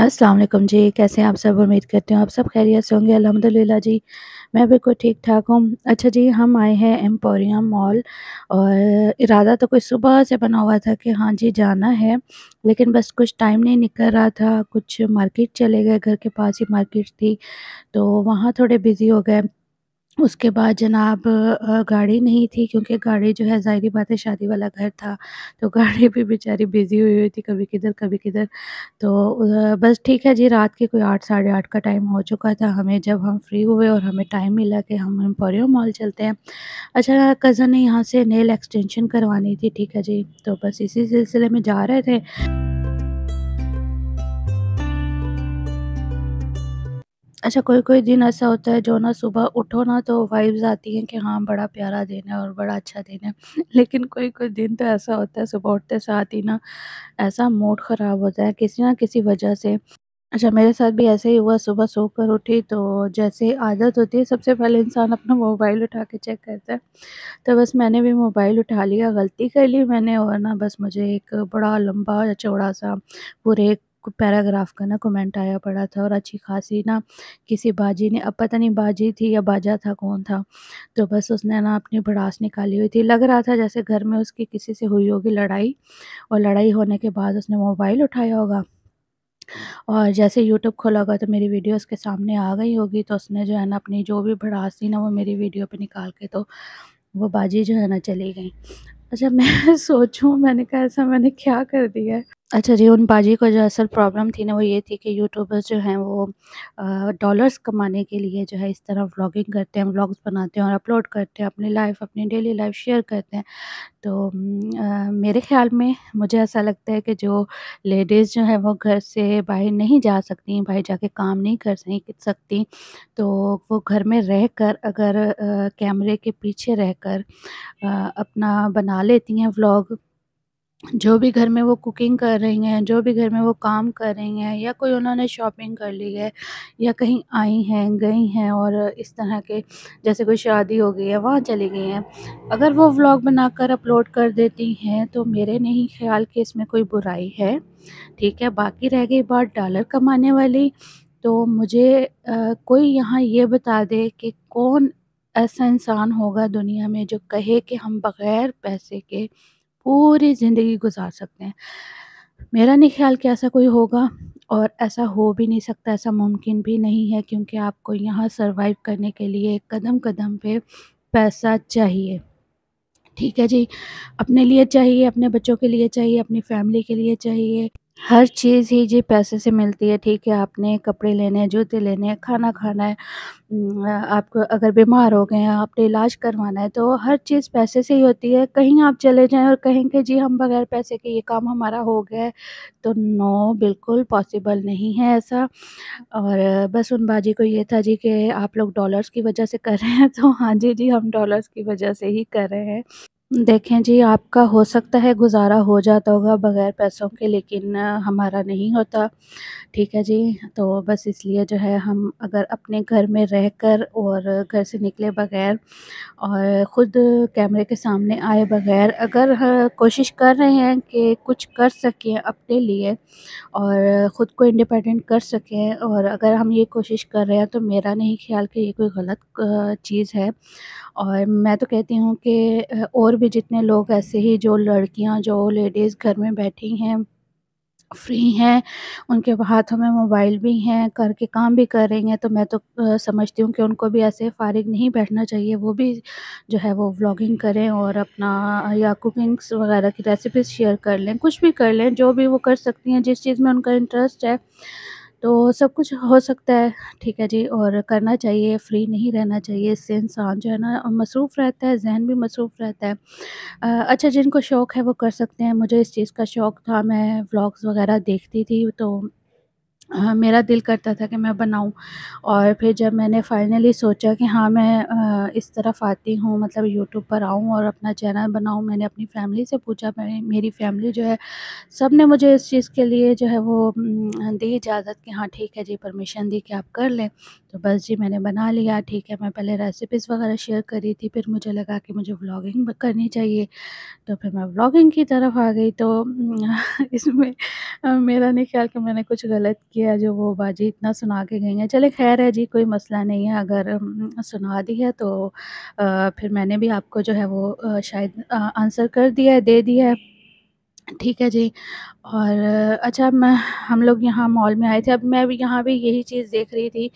अस्सलाम वालेकुम जी, कैसे हैं आप सब? उम्मीद करती हूँ आप सब खैरियत से होंगे। अल्हम्दुलिल्लाह जी, मैं बिल्कुल ठीक-ठाक हूँ। अच्छा जी, हम आए हैं एम्पोरियम मॉल और इरादा तो कोई सुबह से बना हुआ था कि हाँ जी, जाना है, लेकिन बस कुछ टाइम नहीं निकल रहा था। कुछ मार्केट चले गए, घर के पास ही मार्केट थी, तो वहाँ थोड़े बिज़ी हो गए। उसके बाद जनाब गाड़ी नहीं थी, क्योंकि गाड़ी जो है ज़ाहिर-सी बात है शादी वाला घर था, तो गाड़ी भी बेचारी बिज़ी हुई हुई थी, कभी किधर कभी किधर। तो बस ठीक है जी, रात के कोई 8 साढ़े 8 का टाइम हो चुका था हमें, जब हम फ्री हुए और हमें टाइम मिला कि हम एम्पोरियम मॉल चलते हैं। अच्छा, कज़न ने यहाँ से नेल एक्सटेंशन करवानी थी, ठीक है जी, तो बस इसी सिलसिले में जा रहे थे। अच्छा, कोई-कोई दिन ऐसा होता है जो ना सुबह उठो ना तो वाइब्स आती हैं कि हाँ, बड़ा प्यारा दिन है और बड़ा अच्छा दिन है। लेकिन कोई-कोई दिन तो ऐसा होता है सुबह उठते साथ ही ना ऐसा मूड ख़राब होता है किसी न किसी वजह से। अच्छा, मेरे साथ भी ऐसे ही हुआ, सुबह सोकर उठी तो जैसे आदत होती है सबसे पहले इंसान अपना मोबाइल उठा के चेक करता है। तो बस मैंने भी मोबाइल उठा लिया, गलती कर ली मैंने और ना बस मुझे एक बड़ा लंबा चौड़ा-सा पूरे एक पैराग्राफ का ना कमेंट आया पड़ा था और अच्छी खासी ना किसी बाजी ने, अब पता नहीं बाजी थी या बाजा था, कौन था, तो बस उसने ना अपनी भड़ास निकाली हुई थी। लग रहा था जैसे घर में उसकी किसी से हुई होगी लड़ाई और लड़ाई होने के बाद उसने मोबाइल उठाया होगा और जैसे यूट्यूब खोला होगा तो मेरी वीडियो उसके सामने आ गई होगी, तो उसने जो है ना अपनी जो भी भड़ास थी ना वो मेरी वीडियो पे निकाल के तो वो बाजी जो है ना चली गई। अच्छा, मैं सोचूँ, मैंने कहा ऐसा मैंने क्या कर दिया है? अच्छा जी, उन बाजी को जो असल प्रॉब्लम थी ना वो ये थी कि यूट्यूबर्स जो हैं वो डॉलर्स कमाने के लिए जो है इस तरह व्लॉगिंग करते हैं, व्लॉग्स बनाते हैं और अपलोड करते हैं, अपनी लाइफ़, अपनी डेली लाइफ़ शेयर करते हैं। तो मेरे ख़्याल में मुझे ऐसा लगता है कि जो लेडीज़ जो हैं वो घर से बाहर नहीं जा सकती, बाहर जाके काम नहीं कर सही सकती, तो वो घर में रहकर अगर कैमरे के पीछे रहकर अपना बना लेती हैं व्लॉग, जो भी घर में वो कुकिंग कर रही हैं, जो भी घर में वो काम कर रही हैं या कोई उन्होंने शॉपिंग कर ली है या कहीं आई हैं, गई हैं और इस तरह के, जैसे कोई शादी हो गई है, वहाँ चली गई हैं। अगर वो व्लॉग बनाकर अपलोड कर देती हैं, तो मेरे नहीं ख़्याल कि इसमें कोई बुराई है, ठीक है? बाकी रह गई बात डॉलर कमाने वाली, तो मुझे कोई यहाँ ये बता दे कि कौन ऐसा इंसान होगा दुनिया में जो कहे कि हम बग़ैर पैसे के पूरी ज़िंदगी गुज़ार सकते हैं। मेरा नहीं ख़्याल कि ऐसा कोई होगा और ऐसा हो भी नहीं सकता, ऐसा मुमकिन भी नहीं है, क्योंकि आपको यहाँ सर्वाइव करने के लिए कदम-कदम पे पैसा चाहिए। ठीक है जी, अपने लिए चाहिए, अपने बच्चों के लिए चाहिए, अपनी फ़ैमिली के लिए चाहिए। हर चीज़ ही जी पैसे से मिलती है, ठीक है? आपने कपड़े लेने हैं, जूते लेने हैं, खाना खाना है, आपको अगर बीमार हो गए हैं, आपने इलाज करवाना है, तो हर चीज़ पैसे से ही होती है। कहीं आप चले जाएँ और कहें कि जी हम बगैर पैसे के ये काम हमारा हो गया है, तो नो, बिल्कुल पॉसिबल नहीं है ऐसा। और बस उन बाजी को ये था जी कि आप लोग डॉलर्स की वजह से कर रहे हैं, तो हाँ जी, जी हम डॉलर्स की वजह से ही कर रहे हैं। देखें जी, आपका हो सकता है गुज़ारा हो जाता होगा बग़ैर पैसों के, लेकिन हमारा नहीं होता। ठीक है जी, तो बस इसलिए जो है हम अगर अपने घर में रहकर और घर से निकले बगैर और ख़ुद कैमरे के सामने आए बगैर अगर कोशिश कर रहे हैं कि कुछ कर सकें अपने लिए और ख़ुद को इंडिपेंडेंट कर सकें, और अगर हम ये कोशिश कर रहे हैं, तो मेरा नहीं ख़्याल कि ये कोई गलत चीज़ है। और मैं तो कहती हूँ कि और भी जितने लोग ऐसे ही, जो लड़कियाँ, जो लेडीज़ घर में बैठी हैं, फ्री हैं, उनके हाथों में मोबाइल भी हैं, घर के काम भी कर रही हैं, तो मैं तो समझती हूँ कि उनको भी ऐसे फ़ारिग नहीं बैठना चाहिए। वो भी जो है वो व्लॉगिंग करें और अपना या कुकिंग्स वग़ैरह की रेसिपीज़ शेयर कर लें, कुछ भी कर लें, जो भी वो कर सकती हैं, जिस चीज़ में उनका इंटरेस्ट है, तो सब कुछ हो सकता है, ठीक है जी, और करना चाहिए, फ्री नहीं रहना चाहिए। इससे इंसान जो है ना मसरूफ़ रहता है, ज़हन भी मसरूफ़ रहता है। अच्छा, जिनको शौक है वो कर सकते हैं, मुझे इस चीज़ का शौक था, मैं व्लॉग्स वग़ैरह देखती थी, तो मेरा दिल करता था कि मैं बनाऊँ, और फिर जब मैंने फाइनली सोचा कि हाँ, मैं इस तरफ आती हूँ, मतलब यूट्यूब पर आऊँ और अपना चैनल बनाऊँ, मैंने अपनी फ़ैमिली से पूछा, मेरी फ़ैमिली जो है, सब ने मुझे इस चीज़ के लिए जो है वो दी इजाज़त कि हाँ ठीक है जी, परमिशन दी कि आप कर लें। तो बस जी मैंने बना लिया, ठीक है। मैं पहले रेसिपीज़ वग़ैरह शेयर कर रही थी, फिर मुझे लगा कि मुझे व्लॉगिंग ब करनी चाहिए, तो फिर मैं व्लॉगिंग की तरफ आ गई। तो इसमें मेरा नहीं ख़्याल कि मैंने कुछ गलत किया। किया जो वो बाजी इतना सुना के गई हैं। चले ख़ैर है जी, कोई मसला नहीं है, अगर सुना दी है तो फिर मैंने भी आपको जो है वो शायद आंसर कर दिया है, दे दिया है। ठीक है जी। और अच्छा, मैं हम लोग यहाँ मॉल में आए थे, अब मैं भी यहाँ भी यही चीज़ देख रही थी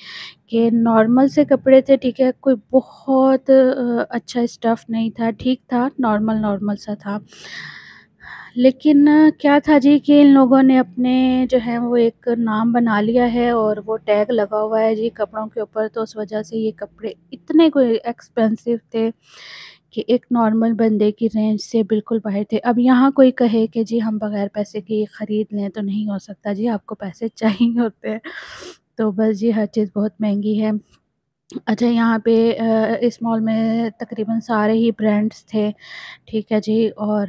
कि नॉर्मल से कपड़े थे, ठीक है, कोई बहुत अच्छा स्टफ़ नहीं था, ठीक था, नॉर्मल सा था। लेकिन क्या था जी कि इन लोगों ने अपने जो है वो एक नाम बना लिया है और वो टैग लगा हुआ है जी कपड़ों के ऊपर, तो उस वजह से ये कपड़े इतने कोई एक्सपेंसिव थे कि एक नॉर्मल बंदे की रेंज से बिल्कुल बाहर थे। अब यहाँ कोई कहे कि जी हम बगैर पैसे के ये ख़रीद लें, तो नहीं हो सकता जी, आपको पैसे चाहिए होते हैं। तो बस जी, हर चीज़ बहुत महंगी है। अच्छा, यहाँ पे इस मॉल में तकरीबन सारे ही ब्रांड्स थे, ठीक है जी। और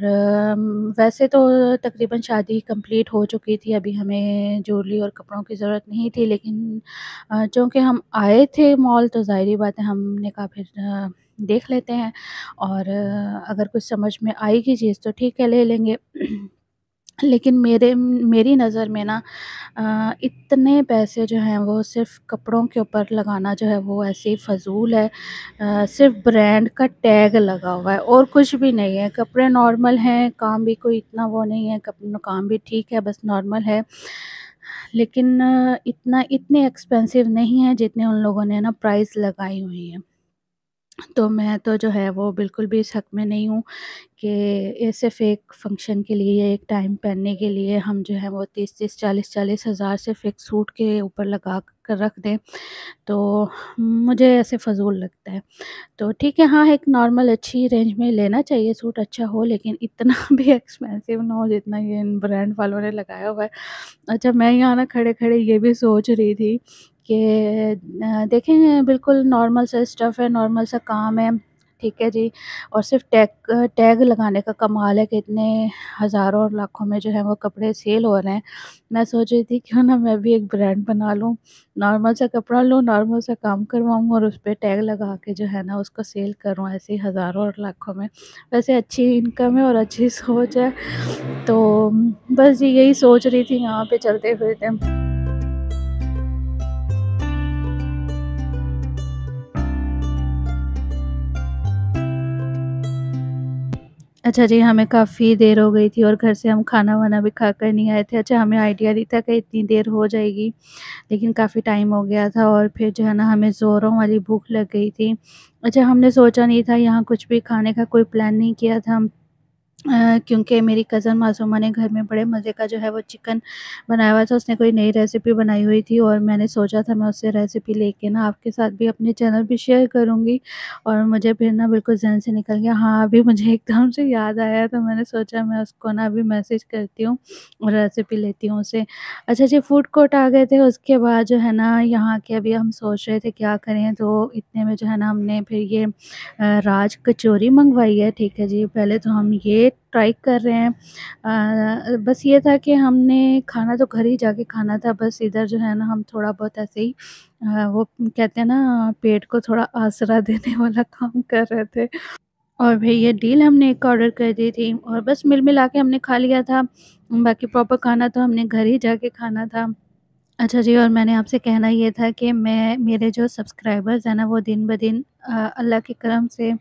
वैसे तो तकरीबन शादी कंप्लीट हो चुकी थी, अभी हमें ज्वेलरी और कपड़ों की ज़रूरत नहीं थी, लेकिन चूँकि हम आए थे मॉल तो ज़ाहिर-सी बात है, हमने कहा फिर देख लेते हैं और अगर कुछ समझ में आएगी चीज़ तो ठीक है, ले लेंगे। लेकिन मेरी नज़र में ना इतने पैसे जो हैं वो सिर्फ़ कपड़ों के ऊपर लगाना जो है वो ऐसे ही फ़ज़ूल है। सिर्फ़ ब्रांड का टैग लगा हुआ है और कुछ भी नहीं है। कपड़े नॉर्मल हैं, काम भी कोई इतना वो नहीं है, काम भी ठीक है, बस नॉर्मल है। लेकिन इतने एक्सपेंसिव नहीं है जितने उन लोगों ने ना प्राइस लगाई हुई है। तो मैं तो जो है वो बिल्कुल भी इस हक़ में नहीं हूँ कि ये सिर्फ़ एक फ़ंक्शन के लिए या एक टाइम पहनने के लिए हम जो है वो 30-30, 40-40 हज़ार सिर्फ़ एक सूट के ऊपर लगा कर रख दें, तो मुझे ऐसे फ़ज़ूल लगता है। तो ठीक है, हाँ, एक नॉर्मल अच्छी रेंज में लेना चाहिए सूट, अच्छा हो, लेकिन इतना भी एक्सपेंसिव ना हो जितना ये इन ब्रांड वालों ने लगाया हुआ है। अच्छा, मैं यहाँ ना खड़े-खड़े ये भी सोच रही थी कि देखें, बिल्कुल नॉर्मल सा स्टफ़ है, नॉर्मल सा काम है, ठीक है जी। और सिर्फ़ टैग लगाने का कमाल है कि इतने हज़ारों और लाखों में जो है वो कपड़े सेल हो रहे हैं। मैं सोच रही थी क्यों ना मैं भी एक ब्रांड बना लूँ, नॉर्मल सा कपड़ा लूँ, नॉर्मल सा काम करवाऊँ और उसपे टैग लगा के जो है ना उसको सेल करूँ ऐसे ही हज़ारों और लाखों में। वैसे अच्छी इनकम है और अच्छी सोच है, तो बस जी यही सोच रही थी यहाँ पे चलते-फिरते। अच्छा जी, हमें काफ़ी देर हो गई थी और घर से हम खाना-वाना भी खाकर नहीं आए थे। अच्छा, हमें आइडिया नहीं था कि इतनी देर हो जाएगी, लेकिन काफ़ी टाइम हो गया था और फिर जो है ना हमें ज़ोरों वाली भूख लग गई थी। अच्छा, हमने सोचा नहीं था यहाँ कुछ भी खाने का, कोई प्लान नहीं किया था। क्योंकि मेरी कज़न मासूमा ने घर में बड़े मज़े का जो है वो चिकन बनाया हुआ था, उसने कोई नई रेसिपी बनाई हुई थी और मैंने सोचा था मैं उससे रेसिपी लेके ना आपके साथ भी अपने चैनल पे शेयर करूँगी और मुझे फिर ना बिल्कुल ज़हन से निकल गया। हाँ, अभी मुझे एकदम से याद आया तो मैंने सोचा मैं उसको ना अभी मैसेज करती हूँ और रेसिपी लेती हूँ उससे। अच्छा जी, फूड कोर्ट आ गए थे, उसके बाद जो है ना यहाँ के अभी हम सोच रहे थे क्या करें, तो इतने में जो है ना हमने फिर ये राज कचौरी मँगवाई है, ठीक है जी। पहले तो हम ये ट्राई कर रहे हैं। बस ये था कि हमने खाना तो घर ही जाके खाना था, बस इधर जो है ना हम थोड़ा बहुत ऐसे ही वो कहते हैं ना पेट को थोड़ा आसरा देने वाला काम कर रहे थे। और भई ये डील हमने एक ऑर्डर कर दी थी और बस मिल-मिला के हमने खा लिया था। बाकी प्रॉपर खाना तो हमने घर ही जाके खाना था। अच्छा जी, और मैंने आपसे कहना ये था कि मेरे जो सब्सक्राइबर्स हैं ना वो दिन-ब-दिन अल्लाह के करम से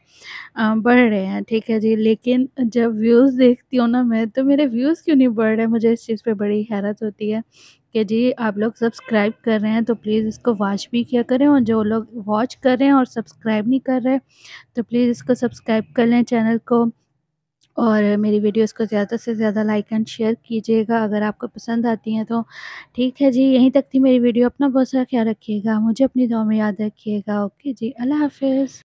बढ़ रहे हैं, ठीक है जी। लेकिन जब व्यूज़ देखती हूँ ना मैं, तो मेरे व्यूज़ क्यों नहीं बढ़ रहे? मुझे इस चीज़ पे बड़ी हैरत होती है कि जी आप लोग सब्सक्राइब कर रहे हैं तो प्लीज़ इसको वॉच भी किया करें, और जो लोग वॉच कर रहे हैं और सब्सक्राइब नहीं कर रहे, तो प्लीज़ इसको सब्सक्राइब कर लें चैनल को। और मेरी वीडियोज़ को ज़्यादा से ज़्यादा लाइक एंड शेयर कीजिएगा अगर आपको पसंद आती हैं तो। ठीक है जी, यहीं तक थी मेरी वीडियो। अपना बहुत सारा ख़्याल रखिएगा, मुझे अपनी दुआ में याद रखिएगा। ओके जी, अल्लाह हाफ़िज़।